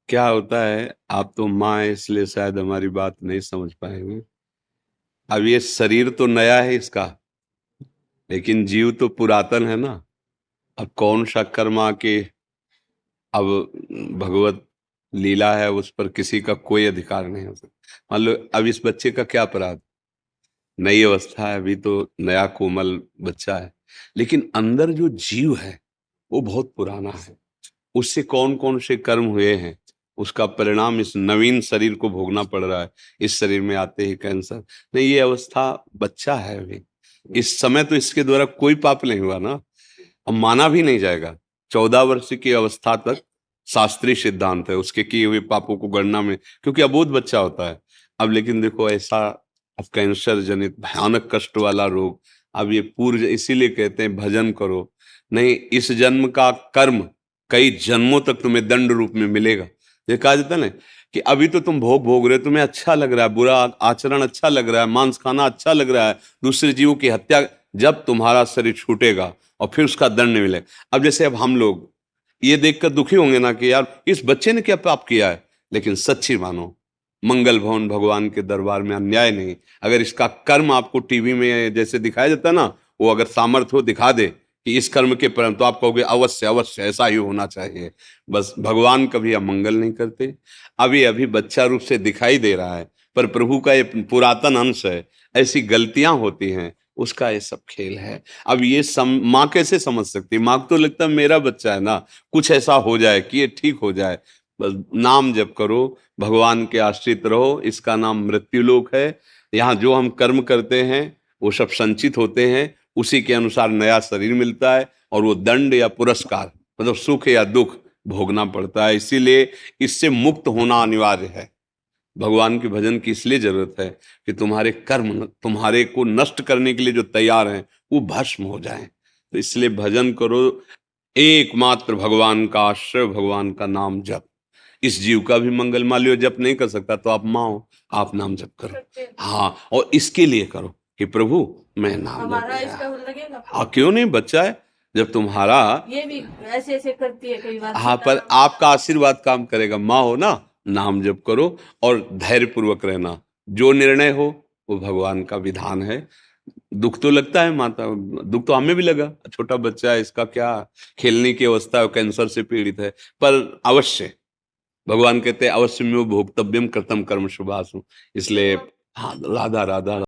क्या होता है, आप तो माँ हैं, इसलिए शायद हमारी बात नहीं समझ पाएंगे। अब ये शरीर तो नया है इसका, लेकिन जीव तो पुरातन है ना। अब कौन सा कर्मा के, अब भगवत लीला है, उस पर किसी का कोई अधिकार नहीं हो सकता। मान लो अब इस बच्चे का क्या अपराध, नई अवस्था है, अभी तो नया कोमल बच्चा है, लेकिन अंदर जो जीव है वो बहुत पुराना है। उससे कौन कौन से कर्म हुए हैं, उसका परिणाम इस नवीन शरीर को भोगना पड़ रहा है। इस शरीर में आते ही कैंसर, नहीं, ये अवस्था बच्चा है अभी। इस समय तो इसके द्वारा कोई पाप नहीं हुआ ना, अब माना भी नहीं जाएगा। 14 वर्ष की अवस्था तक शास्त्रीय सिद्धांत है उसके किए हुए पापों को गणना में, क्योंकि अबोध बच्चा होता है। अब लेकिन देखो ऐसा, अब कैंसर जनित भयानक कष्ट वाला रोग। अब ये पूर्व, इसीलिए कहते हैं भजन करो। नहीं, इस जन्म का कर्म कई जन्मों तक तुम्हें दंड रूप में मिलेगा। ये कहा जाता है ना कि अभी तो तुम भोग भोग रहे हो, तुम्हें अच्छा लग रहा है, बुरा आचरण अच्छा लग रहा है, मांस खाना अच्छा लग रहा है, दूसरे जीवों की हत्या, जब तुम्हारा शरीर छूटेगा और फिर उसका दंड मिले। अब जैसे अब हम लोग ये देखकर दुखी होंगे ना कि यार इस बच्चे ने क्या पाप किया है, लेकिन सच्ची मानो, मंगल भवन भगवान के दरबार में अन्याय नहीं। अगर इसका कर्म आपको टीवी में जैसे दिखाया जाता है ना, वो अगर सामर्थ्य हो दिखा दे कि इस कर्म के परिणाम, तो आप कहोगे अवश्य अवश्य ऐसा ही होना चाहिए। बस भगवान कभी अमंगल नहीं करते। अभी अभी बच्चा रूप से दिखाई दे रहा है, पर प्रभु का ये पुरातन अंश है। ऐसी गलतियां होती हैं, उसका ये सब खेल है। अब ये माँ कैसे समझ सकती है? माँ को तो लगता है मेरा बच्चा है ना, कुछ ऐसा हो जाए कि ये ठीक हो जाए। बस नाम जप करो, भगवान के आश्रित रहो, इसका नाम मृत्युलोक है। यहाँ जो हम कर्म करते हैं वो सब संचित होते हैं, उसी के अनुसार नया शरीर मिलता है, और वो दंड या पुरस्कार, मतलब सुख या दुख भोगना पड़ता है। इसीलिए इससे मुक्त होना अनिवार्य है। भगवान के भजन की इसलिए जरूरत है कि तुम्हारे कर्म तुम्हारे को नष्ट करने के लिए जो तैयार हैं वो भस्म हो जाएं। तो इसलिए भजन करो, एकमात्र भगवान का आश्रय, भगवान का नाम जप। इस जीव का भी मंगल, मान लियो जप नहीं कर सकता तो आप माँ हो, आप नाम जप करो। हाँ, और इसके लिए करो कि प्रभु मैं नाम जप हमारा लिया। इसका लगेगा। हाँ, क्यों नहीं, बच्चा है जब तुम्हारा। ये भी ऐसे ऐसे करती है कई बार, हाँ, सीता पर राम आपका आशीर्वाद काम करेगा, माँ हो ना, नाम जप करो और धैर्य पूर्वक रहना। जो निर्णय हो वो भगवान का विधान है। दुख तो लगता है माता, दुख तो हमें भी लगा, छोटा बच्चा है, इसका क्या खेलने की अवस्था है, कैंसर से पीड़ित है। पर अवश्य भगवान कहते हैं अवश्य में वो भोक्तव्यम कृतम कर्म शुभासु। इसलिए हाँ, राधा राधा।